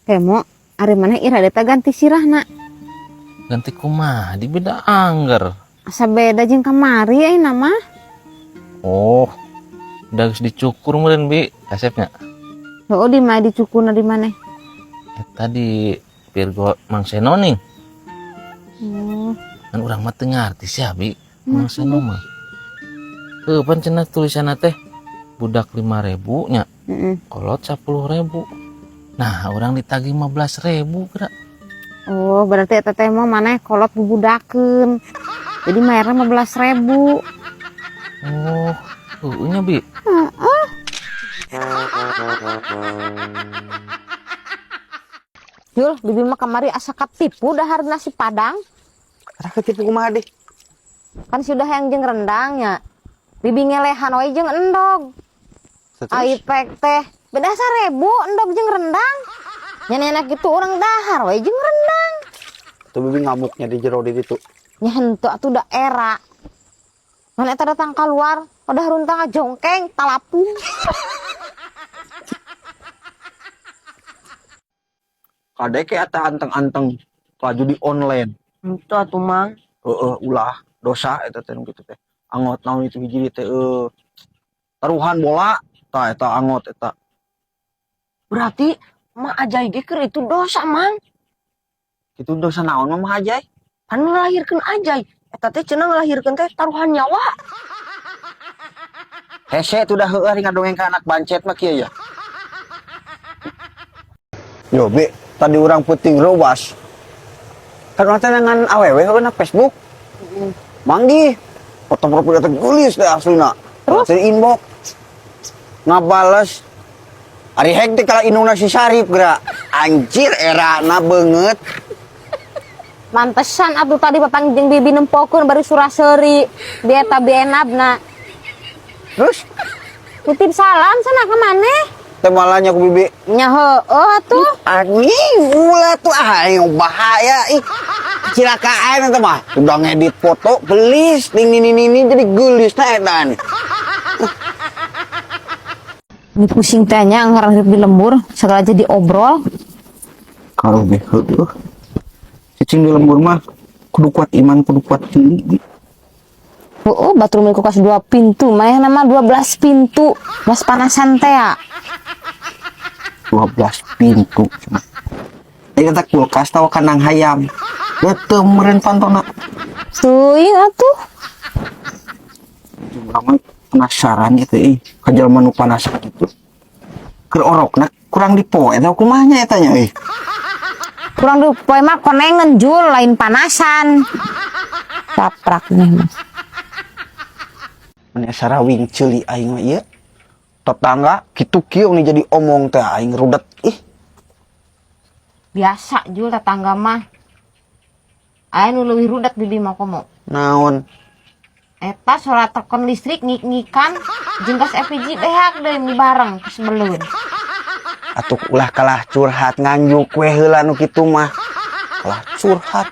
Kemo, ari mana ira deta ganti sirahna. Ganti kumaha di beda angger. Asa beda jeung kamari ayeuna mah. Oh, udah geus dicukur meureun Bi kasepnya. Heuh di mah dicukurna di maneh. Eta di Virgo Mang Seno nih. Oh, Kan urang mah teu ngarti sia Bi. Mang Seno mah. Pan cenah tulisanna teh budak 5.000 nya. Kolot 10.000. Nah, orang ditagih 15.000 geura. Oh, berarti eta teh mah maneh kolot bubudakeun. Jadi mayarna 15.000. Oh, nya Bi. Yul, bibi mah kamari asa katipu dahar nasi padang. Asa ketipu kumaha deh? Kan sudah yang jeung rendangnya. Bibi ngelehan we jeung endog. Aipek teh beda 1.000 endog jeung rendang. Nyanyiana gitu orang dahar we jeung rendang. Tuh bibi ngamuknya di jero di ditu. Nya henteu atuh daerah. Mana eta datang keluar, udah runtang jongkeng talapung. Kadeke eta anteng-anteng laju di online. Henteu atuh Mang. Ulah dosa eta teh kitu teh. Angot naon itu hiji teh taruhan bola tah eta angot eta. Berarti mah ajai ge keur itu dosa Mang. Kitu dosa naon mah ajai? Kan ngelahirkeun ajai. Eta teh cenah ngelahirkeun teh taruhan nyawa. Hese tuh dah heueuh ngadongeng ka anak bancet mah kieu ya. Yo Be, tadi orang puting ruas. Kan urang teh ngan awewe heuna Facebook. Manggi. Foto profil teh geulis teh aslina. Terus inbox. Ngabales. Ari hektik kala indungna si Sarip geura. Anjir erana beungeut. Mantesan atuh tadi papang jeung bibi nempokeun bari suraseuri di eta bienabna. Terus Titip salam sana ke maneh. teh malahnya ku bibi. Nya heueuh atuh. Anjing ulah tuh yang bahaya ih. Kecelakaan eta mah. Udah ngedit foto gelis ning jadi gelis na eta nih. Ini pusing tanya ngarep di lembur segala jadi obrol. Kalau be heueuh. Cicing di lembur mah kudu kuat iman, kudu kuat tinggi. Oh, batur milik kulkas 2 pintu, mah nama 12 pintu. Mas panasan teh ya. 12 pintu cuma. Ini kata kulkas tahu kanang hayam. Beuteum meureun pantona. Teuing atuh. Lama penasaran gitu kajelma nu panasan gitu. Keur orokna kurang dipoe eta kumaha nya eta nya Kurang dipoe mah konengen jul lain panasan. Caprak nih mah. Mane sarawing ceuli aing mah ieu. Tetangga kitu kieu nih jadi omong teh aing rudet ih. Biasa jul tetangga mah. Aya nu leuwih rudet bibi mah komo. Naon? Eta solat tekan listrik ngik-ngikan jeung gas LPG behak deui mi bareng geus beleun. Atuh ulah kalah curhat nganjuk we heula nu kitu mah. Kalah curhat.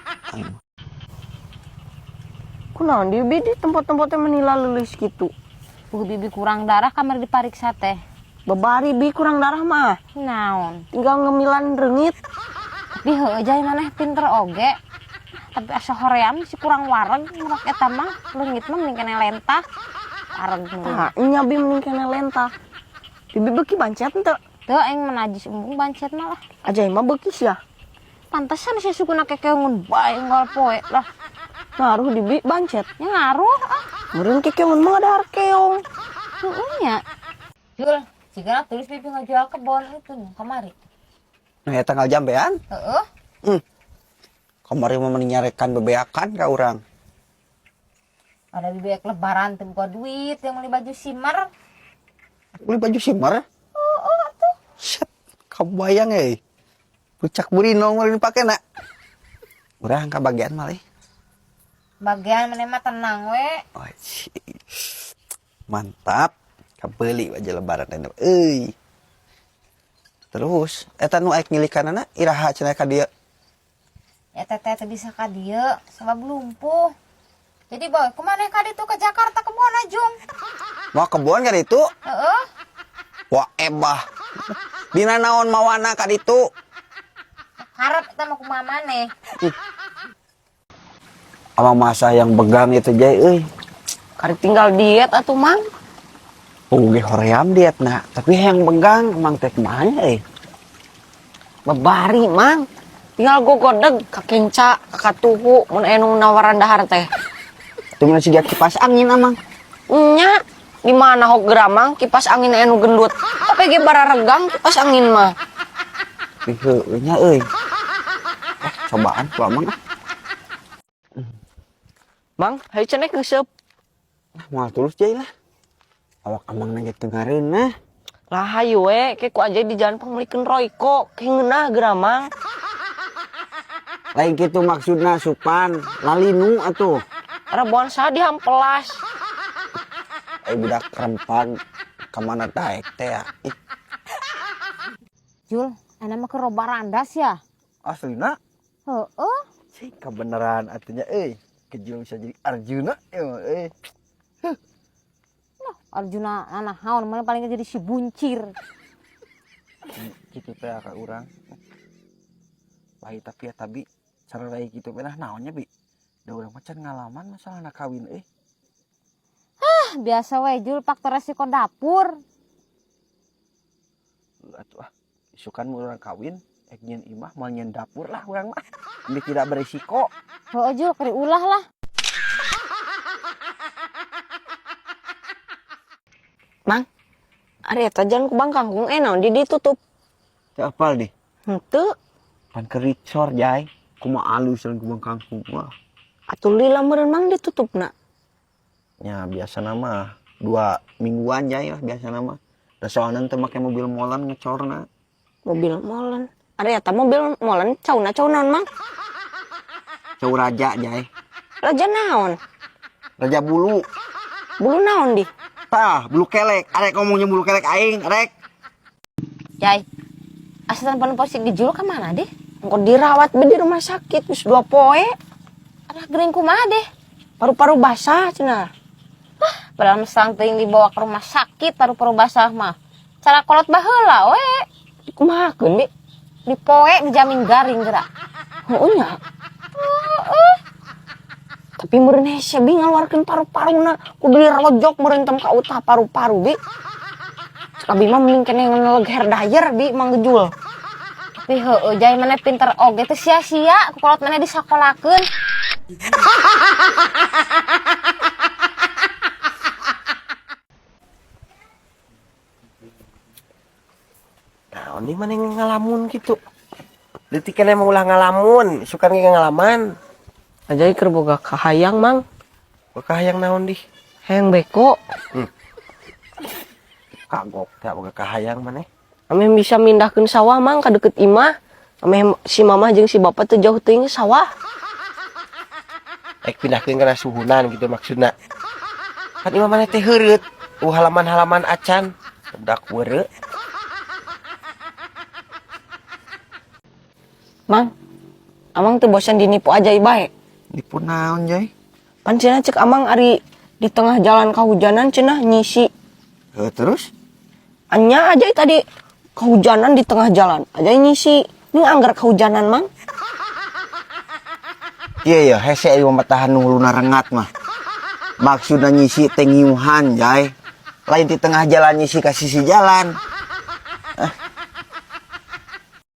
Kunaon di bibi di tempat-tempatnya menila leulis gitu. Bibi kurang darah kamar dipariksa teh. Babari bi kurang darah mah. Naon? Tinggal ngemilan reungit. Tapi heueuh jai maneh pinter oge. Tapi asa hoream si kurang wareg murah eta mah leungit mah mending kene lentah. Wareg meureun. Nah, nya bi mending kene lentah. Bibi beuki bancet teu? Teu aing mah najis embung bancet mah lah. Ajai mah beuki sia. Pantesan si sukuna kekeungun bae unggal poe lah. Ngaruh di bancet. Ya ngaruh ah. Meureun kekeungun mah ada keong. Heueuh nya. Jul, sigana tulis bibi ngajual kebon itu kamari. Nah eta ngalajambean? Heeh. Kamari mah mending nyarekan bebeakan ka urang. Ada bibek lebaran teu buka duit yang beli baju simmer. Beli baju simmer? Oh tuh. Set, kabayang Pucak burino mau dipake nak. Urang ka bagian malih. Bagian mana mah tenang we. Oh, mantap. Kabeli baju lebaran eta. Terus eta nu aek ngilikanana iraha cenah ka dieu. Ya teteh teh bisa ka dieu sebab lumpuh. Jadi boy, kumaneh ka ditu ke Jakarta kebon ajung. Mau kebon ka ditu? Heeh. Wah ebah. Dina naon mawana ka ditu? Harap kita mau kumama nih. Ama masa yang begang itu jay Kari tinggal diet atuh mang. Uge hoream diet nak, tapi yang begang mang teh kemana Babari mang. Tinggal gogodeg ka kenca, ka tuhu mun enu nawaran dahar teh. Itu mana si dia kipas angin amang. Nya, di mana hok geramang kipas angin enu gendut. Tapi ge bararegang kipas angin mah. Nya cobaan ku amang. Mang, hayu cenah geuseup. Moal tulus jay lah. Awak amang nage tengareun nah. Lah hayu we, ke ku aja di jalan pamulikeun Royko, ke ngeunah geramang. Lain gitu maksudna supan, lalinu atuh. Rabuan saha dihampelas. Budak kerempang kemana taek teh ya. Jul, ana mah ke roba randas ya? Aslina? Heeh. Cik kebenaran artinya kejul bisa jadi Arjuna Arjuna anak haun mana paling jadi si buncir. gitu teh ka urang. Baik tapi ya tapi cara lain gitu belah naonnya bi. Da urang macan ngalaman masalah anak kawin Biasa we Jul faktor resiko dapur. Atuh isukan urang kawin nyen imah mau nyen dapur lah urang mah. Ini tidak berisiko. Heuh Jul kari ulah lah. Mang, ari eta jalan ku Bang Kangkung naon di ditutup. Teh apal di? Henteu, Pan kericor jay. Kumaha alus jalan kubang kangkung wah. atuh lila meureun Mang ditutupna. Ya biasa nama 2 mingguan jay lah biasa nama. Da soalna teh make mobil molan ngecorna. Mobil molen. Ari eta mobil molen cauna naon Mang? Cau raja jay. Raja naon? Raja bulu. Bulu naon di? Tah, bulu kelek. Arek ngomongnya bulu kelek aing, rek. Jai, asa tanpa posisi di Jul ka mana deh? Engko dirawat di rumah sakit geus 2 poe. Alah gering kumaha deh? Paru-paru basah cenah. Padahal mesang teuing dibawa ke rumah sakit paru-paru basah mah. Cara kolot baheula we. Kumahakeun bi? Di poe dijamin garing geura. Heueuh nya. Tapi meureun hese bi ngaluarkeun paru-paruna kudu dirojok meureun tem ka utah paru-paru bi. Cek abi mah mending kene ngeleg hair dryer bi manggejul. Tapi heueuh jai mana pinter oge teh sia-sia ku kolot mana disakolakeun. Nah, ini mana yang ngalamun gitu. Detik kan emang ulah ngalamun, suka ngalaman. Ajai keur boga kahayang mang, Bakah yang naon di? hayang beko. Kagok teh boga kahayang maneh. Ame bisa mindahkeun sawah mang ka deket imah. Ame si mamah jeung si bapak teh jauh teuing sawah. Pindahkeun kana suhunan gitu maksudna. Kan imah maneh teh heureut, halaman-halaman acan. Budak weureu. Mang, amang teu bosan dinipu ajaib bae. Nipu naon jay? Pan cenah cek amang ari di tengah jalan kahujanan cenah nyisi. Terus? Anya aja tadi kehujanan di tengah jalan. Aja nyisi. Ini anggar kehujanan mang. Iya ya, hese ayo matahan huluna rengat mah. Maksudna nyisi teh ngiuhan jay. Lain di tengah jalan nyisi ka sisi jalan.